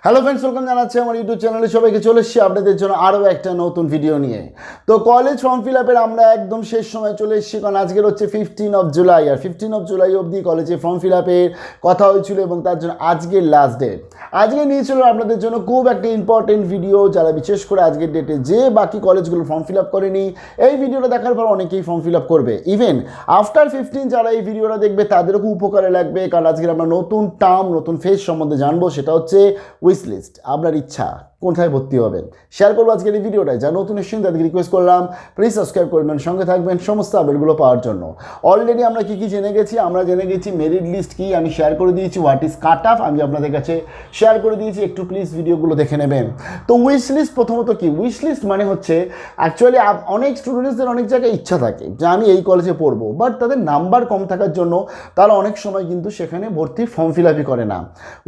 Hello friends, welcome জানাচ্ছি আমার YouTube চ্যানেলে সবাইকে। চলে এসেছি আপনাদের জন্য আরও একটা নতুন ভিডিও নিয়ে। তো কলেজ ফর্ম ফিল আপের আমরা একদম শেষ সময় চলে এসেছি, কারণ আজকের হচ্ছে 15 জুলাই, আর 15 জুলাই অবধি কলেজে ফর্ম ফিল আপের কথা হয়েছিল এবং তার জন্য আজকের লাস্ট ডেট। আজকে নিয়েছিল আপনাদের জন্য খুব একটা ইম্পর্টেন্ট ভিডিও, যারা বিশেষ করে আজকের ডেটে যে বাকি কলেজগুলো ফর্ম ফিল আপ করেনি, এই ভিডিওটা দেখার পর অনেকেই ফর্ম ফিল আপ করবে। ইভেন আফটার 15 যারা এই ভিডিওটা দেখবে তাদেরও খুব উপকারে লাগবে, কারণ আজকে আমরা নতুন টার্ম, নতুন ফেজ সম্বন্ধে জানবো, সেটা হচ্ছে উইশ লিস্ট। আপনার ইচ্ছা কোথায় ভর্তি হবেন শেয়ার করবো আজকের এই ভিডিওটায়। যা নতুন এসেছেন তাদেরকে রিকোয়েস্ট করলাম প্লিজ সাবস্ক্রাইব করবেন, সঙ্গে থাকবেন সমস্ত আপডেটগুলো পাওয়ার জন্য। অলরেডি আমরা কী কী জেনে গেছি, আমরা জেনে গেছি মেরিট লিস্ট কি, আমি শেয়ার করে দিয়েছি। হোয়াট ইজ কাট অফ আমি আপনাদের কাছে শেয়ার করে দিয়েছি, একটু প্লিজ ভিডিওগুলো দেখে নেবেন। তো উইশ লিস্ট প্রথমত কি, উইশ লিস্ট মানে হচ্ছে অ্যাকচুয়ালি অনেক স্টুডেন্টসদের অনেক জায়গায় ইচ্ছা থাকে যে আমি এই কলেজে পড়বো, বাট তাদের নাম্বার কম থাকার জন্য তারা অনেক সময় কিন্তু সেখানে ভর্তি ফর্ম ফিল আপই করে না।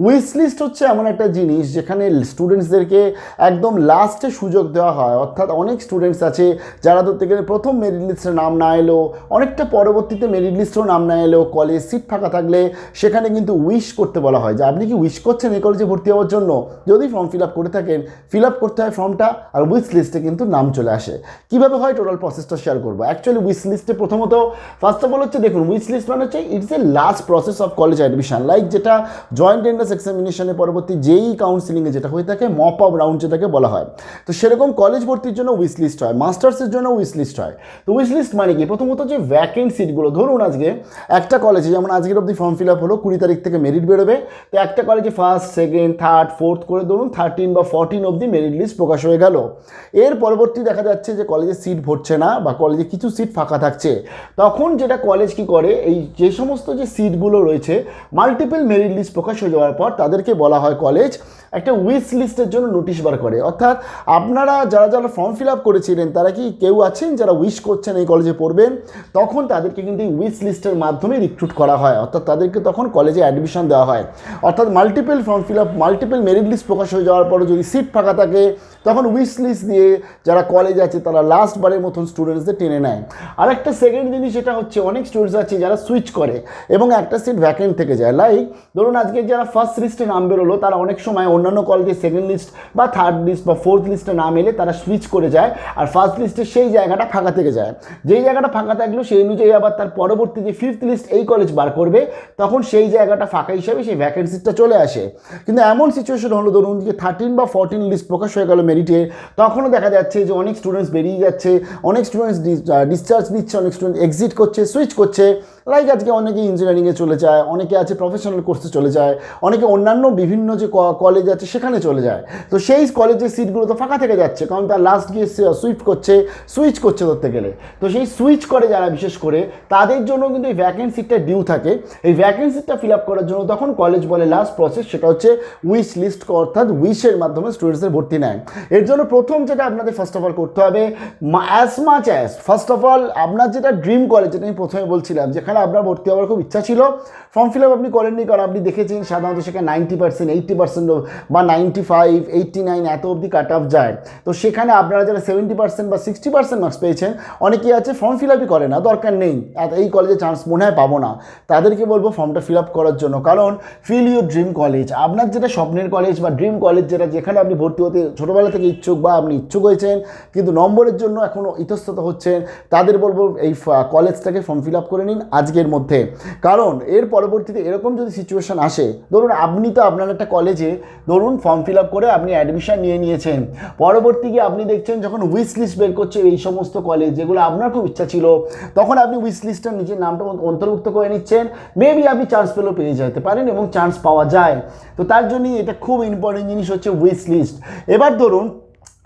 উইশ লিস্ট হচ্ছে এমন একটা জিনিস যেখানে স্টুডেন্টসদেরকে একদম লাস্টে সুযোগ দেওয়া হয়। অর্থাৎ অনেক স্টুডেন্টস আছে যারা ধরতে গেলে প্রথম মেরিট লিস্টে নাম না এলো, অনেকটা পরবর্তীতে মেরিট লিস্টেও নাম না এলো, কলেজ সিট ফাঁকা থাকলে সেখানে কিন্তু উইশ করতে বলা হয় যে আপনি কি উইশ করছেন এই কলেজে ভর্তি হওয়ার জন্য। যদি ফর্ম ফিল আপ করে থাকেন, ফিল আপ করতে হয় ফর্মটা, আর উইশ লিস্টে কিন্তু নাম চলে আসে। কীভাবে হয় টোটাল প্রসেসটা শেয়ার করবো। অ্যাকচুয়ালি উইশ লিস্টে প্রথমত ফার্স্ট অফ অল হচ্ছে, দেখুন উইশ লিস্ট মানে হচ্ছে it's a last process of college admission, like যেটা জয়েন্ট এন্ট্রান্স এক্সামিনেশনের পরবর্তী যেই কাউন্সিলিংয়ে যেটা হয়ে থাকে, মপ আপ রাউন্ড যেটাকে বলা হয়। তো সেরকম কলেজ ভর্তির জন্য উইশ লিস্ট হয়, মাস্টার্সের জন্য উইশ লিস্ট হয়। তো উইশ লিস্ট মানে কি, প্রথমত যে ভ্যাকেন্ট সিটগুলো, ধরুন আজকে একটা কলেজে, যেমন আজকের অবধি ফর্ম ফিল আপ হলো, 20 তারিখ থেকে মেরিট বেরোবে। তো একটা কলেজে ফার্স্ট, সেকেন্ড, থার্ড, ফোর্থ করে ধরুন 13 বা 14 অবধি মেরিট লিস্ট প্রকাশ হয়ে গেল। এর পরবর্তী দেখা যাচ্ছে যে কলেজে সিট ভরছে না বা কলেজে কিছু সিট ফাঁকা থাকছে। তখন যেটা কলেজ কি করে, এই যে সমস্ত যে সিটগুলো রয়েছে, মাল্টিপল মেরিট লিস্ট প্রকাশ হয়ে যাওয়ার পর তাদেরকে বলা হয় কলেজ একটা উইশ লিস্টের জন্য নোটিশ বার করে। অর্থাৎ আপনারা যারা যারা ফর্ম ফিল আপ করেছিলেন তারা কি কেউ আছেন যারা উইশ করছেন এই কলেজে পড়বেন, তখন তাদেরকে কিন্তু এই উইশ লিস্টের মাধ্যমে রিক্রুট করা হয়। অর্থাৎ তাদেরকে তখন কলেজে অ্যাডমিশন দেওয়া হয়। অর্থাৎ multiple form fill up, multiple merit list প্রকাশ হয়ে যাওয়ার পরে যদি সিট ফাঁকা থাকে, তখন উইশ লিস্ট দিয়ে যারা কলেজ আছে তারা লাস্ট বারের মতন স্টুডেন্টসদের টেনে নেয়। আর একটা সেকেন্ড জিনিস যেটা হচ্ছে, অনেক স্টুডেন্টস আছে যারা সুইচ করে এবং একটা সিট ভ্যাকেন্ট থেকে যায়। লাইক ধরুন আজকে যারা ফার্স্ট লিস্টে নাম বেরোলো, তারা অনেক সময় অন্যান্য কলেজে সেকেন্ড লিস্ট বা থার্ড লিস্ট বা ফোর্থ লিস্টে নাম এলে তারা সুইচ করে যায়, আর ফার্স্ট লিস্টে সেই জায়গাটা ফাঁকা থেকে যায়। যেই জায়গাটা ফাঁকা থাকলো সেই অনুযায়ী আবার তার পরবর্তী যে ফিফথ লিস্ট এই কলেজ বার করবে, তখন সেই জায়গাটা ফাঁকা হিসাবে সেই ভ্যাকেন্সিটা চলে আসে। কিন্তু এমন সিচুয়েশন হলো, ধরুন যে 13 বা 14 লিস্ট প্রকাশ হয়ে গেল মেরিটে, তখনও দেখা যাচ্ছে যে অনেক স্টুডেন্টস বেরিয়ে যাচ্ছে, অনেক স্টুডেন্টস ডিসচার্জ নিচ্ছে, অনেক স্টুডেন্ট এক্সিট করছে, সুইচ করছে। লাইক আজকে অনেকে ইঞ্জিনিয়ারিংয়ে চলে যায়, অনেকে আছে প্রফেশনাল কোর্সে চলে যায়, অনেকে অন্যান্য বিভিন্ন যে কলেজ আছে সেখানে চলে যায়। তো সেই কলেজের সিটগুলো তো ফাঁকা থেকে যাচ্ছে, কারণ তার লাস্ট গিয়ে সুইচ করছে ধরতে গেলে। তো সেই সুইচ করে যারা, বিশেষ করে তাদের জন্য কিন্তু এই ভ্যাকেন্সিটা ডিউ থাকে। এই ভ্যাকেন্সিটা ফিল আপ করার জন্য তখন কলেজ বলে লাস্ট প্রসেস, সেটা হচ্ছে উইশ লিস্ট, অর্থাৎ উইশের মাধ্যমে স্টুডেন্টসদের ভর্তি নেয়। এর জন্য প্রথম যেটা আপনাদের ফার্স্ট অফ অল করতে হবে, as much as first of all আপনার যেটা ড্রিম কলেজ, যেটা আমি প্রথমে বলছিলাম, যেখানে আপনার ভর্তি হওয়ার খুব ইচ্ছা ছিল, ফর্ম ফিল আপ আপনি করেননি, কারণ আপনি দেখেছেন সাধারণত সেখানে 90%, 80% বা 95, 89 এত অবধি কাট অফ যায়। তো সেখানে আপনারা যারা 70% বা 60% মার্কস পেয়েছেন, অনেকেই আছে ফর্ম ফিল আপই করে না, দরকার নেই, এই কলেজে চান্স মনে হয় পাবো না, তাদেরকে বলবো ফর্মটা ফিল আপ করার জন্য। কারণ ফিল ইউর ড্রিম কলেজ, আপনার যেটা স্বপ্নের কলেজ বা ড্রিম কলেজ, যেখানে আপনি ভর্তি হতে ছোটোবেলা থেকে ইচ্ছুক বা আপনি ইচ্ছুক হয়েছেন কিন্তু নম্বরের জন্য এখনও ইতস্তত হচ্ছেন, তাদের বলবো এই কলেজটাকে ফর্ম ফিল আপ করে নিন আজকের মধ্যে। কারণ এর পরবর্তীতে এরকম যদি সিচুয়েশন আসে, ধরুন আপনি তো আপনার একটা কলেজে ধরুন ফর্ম ফিল আপ করে আপনি অ্যাডমিশন নিয়েছেন, পরবর্তী গিয়ে আপনি দেখছেন যখন উইশ লিস্ট বের করছে এই সমস্ত কলেজ যেগুলো আপনার খুব ইচ্ছা ছিল, তখন আপনি উইশ লিস্টের নিজের নামটা অন্তর্ভুক্ত করে নিচ্ছেন। মেবি আপনি চান্স পেলেও পেয়ে যেতে পারেন এবং চান্স পাওয়া যায়। তো তার জন্যই এটা খুব ইম্পর্টেন্ট জিনিস হচ্ছে উইশ লিস্ট। এবার ধরুন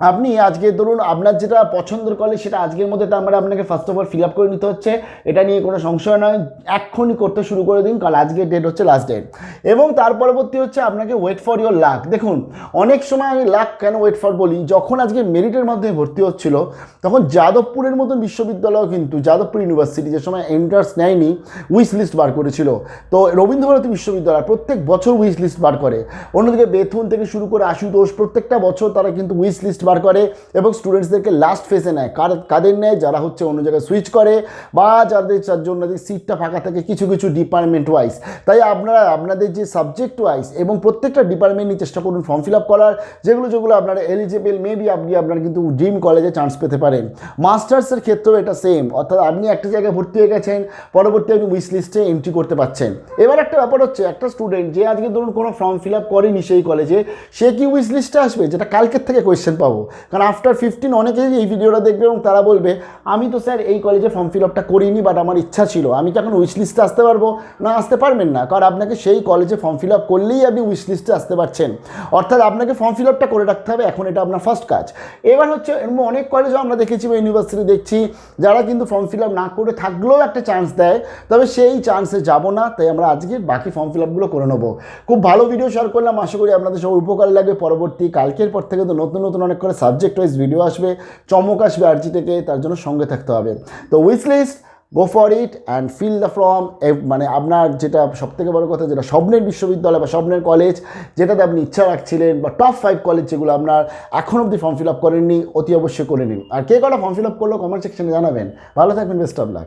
আপনি আজকে ধরুন আপনার যেটা পছন্দের কলেজ সেটা আজকের মধ্যে, তার মানে আপনাকে first of all fill up করে নিতে হচ্ছে, এটা নিয়ে কোনো সংশয় নয়, এক্ষুনি করতে শুরু করে দিন, কারণ আজকের ডেট হচ্ছে লাস্ট ডেট। এবং তার পরবর্তী হচ্ছে আপনাকে ওয়েট ফর ইয়োর লাক। দেখুন অনেক সময় আমি লাক কেন ওয়েট ফর বলি, যখন আজকে মেরিটের মাধ্যমে ভর্তি হচ্ছিল, তখন যাদবপুরের মতন বিশ্ববিদ্যালয়, কিন্তু যাদবপুর ইউনিভার্সিটি যে সময় এন্ট্রান্স নেয়নি, উইশ লিস্ট বার করেছিল। তো রবীন্দ্রভারতী বিশ্ববিদ্যালয় প্রত্যেক বছর উইশ লিস্ট বার করে। অন্যদিকে বেথুন থেকে শুরু করে আশুতোষ, প্রত্যেকটা বছর তারা কিন্তু উইশ লিস্ট বার করে এবং স্টুডেন্টসদেরকে লাস্ট ফেসে নেয়। কাদের নেয়? যারা হচ্ছে অন্য জায়গায় সুইচ করে বা যার জন্য সিটটা ফাঁকা থাকে কিছু কিছু ডিপার্টমেন্ট ওয়াইজ। তাই আপনারা আপনাদের যে সাবজেক্ট ওয়াইজ এবং প্রত্যেকটা ডিপার্টমেন্ট নিয়ে চেষ্টা করুন ফর্ম ফিল আপ করার, যেগুলো আপনারা এলিজিবল, মেবি আপনি আপনার কিন্তু ড্রিম কলেজে চান্স পেতে পারেন। মাস্টার্সের ক্ষেত্রেও এটা সেম, অর্থাৎ আপনি একটা জায়গায় ভর্তি হয়ে গেছেন, পরবর্তী আপনি উইশ লিস্টে এন্ট্রি করতে পারছেন। এবার একটা ব্যাপার হচ্ছে, একটা স্টুডেন্ট যে আজকে ধরুন কোনো ফর্ম ফিল আপ করেনি সেই কলেজে, সে কি উইশ লিস্টে আসবে? যেটা কালকের থেকে কোয়েশ্চেন পাবো, কারণ আফটার 15 অনেকেই এই ভিডিওটা দেখবে এবং তারা বলবে আমি তো স্যার এই কলেজে ফর্ম ফিল আপটা করিনি, বাট আমার ইচ্ছা ছিল, আমি কি এখন উইশ লিস্টে আসতে পারবো? না, আসতে পারবেন না, কারণ আপনাকে সেই কলেজে ফর্ম ফিল আপ করলেই আপনি উইশ লিস্টে আসতে পারছেন। অর্থাৎ আপনাকে ফর্ম ফিল আপটা করে রাখতে হবে, এখন এটা আপনার ফার্স্ট কাজ। এবার হচ্ছে অনেক কলেজে আমরা দেখেছি বা ইউনিভার্সিটি দেখছি যারা কিন্তু ফর্ম ফিল আপ না করে থাকলেও একটা চান্স দেয়, তবে সেই চান্সে যাব না, তাই আমরা আজকে বাকি ফর্ম ফিল আপগুলো করে নেবো। খুব ভালো ভিডিও শেয়ার করলাম, আশা করি আপনাদের সব উপকার লাগবে। পরবর্তী কালকের পর থেকে তো নতুন নতুন অনেক করে সাবজেক্ট ওয়াইজ ভিডিও আসবে, চমক আসবে আরজি থেকে, তার জন্য সঙ্গে থাকতে হবে। তো wish list, go for it and fill the form. মানে আপনার যেটা সবথেকে বড় কথা, যেটা স্বপ্নের বিশ্ববিদ্যালয় বা স্বপ্নের কলেজ, যেটাতে আপনি ইচ্ছা রাখছিলেন, বা টপ 5 কলেজ যেগুলো আপনার এখন অবধি ফর্ম ফিল আপ করেননি, অতি অবশ্যই করে নিন। আর কে কটা ফর্ম ফিল আপ করলো কমেন্ট সেকশনে জানাবেন। ভালো থাকবেন, বেস্ট অফ লাক।